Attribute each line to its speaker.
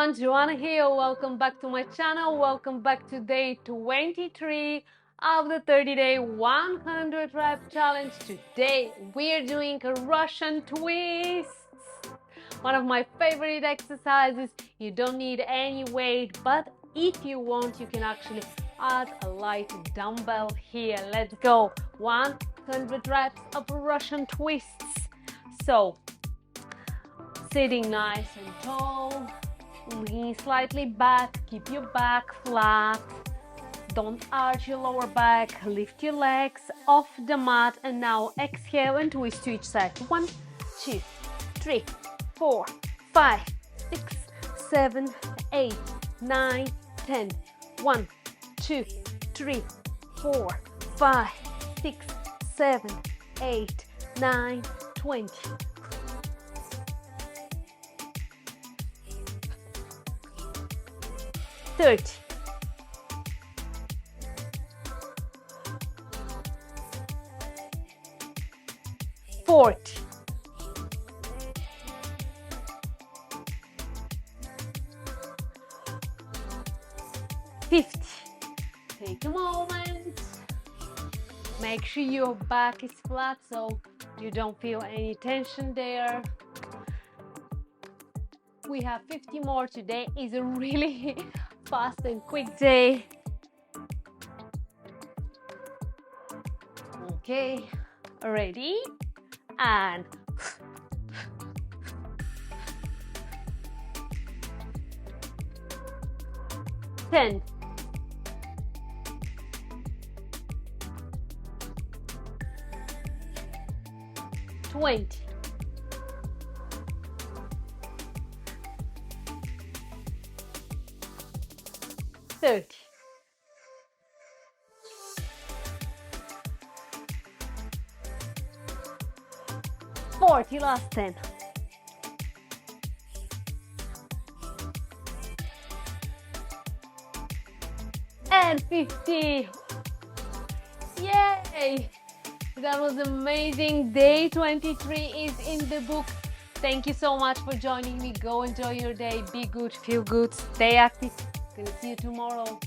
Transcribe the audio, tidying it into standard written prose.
Speaker 1: everyone, Joana here. Welcome back to my channel. Welcome back to day 23 of the 30-day 100 rep challenge. Today we're doing a Russian twist. One of my favorite exercises. You don't need any weight, but if you want, you can actually add a light dumbbell here. Let's go. 100 reps of Russian twists. So, sitting nice and tall, lean slightly back, keep your back flat, don't arch your lower back, lift your legs off the mat, and now exhale and twist to each side. 1, 2, 3, 4, 5, 6, 7, 8, 9, 10. 1, 2, 3, 4, 5, 6, 7, 8, 9, 20. 30. 40. 50. Take a moment. Make sure your back is flat so you don't feel any tension there. We have 50 more. Today is a really fast and quick day. Okay, ready? And 10. 20. 30. 40, last 10. And 50. Yay! That was amazing. Day 23 is in the book. Thank you so much for joining me. Go enjoy your day. Be good, feel good, stay active. Gonna see you tomorrow.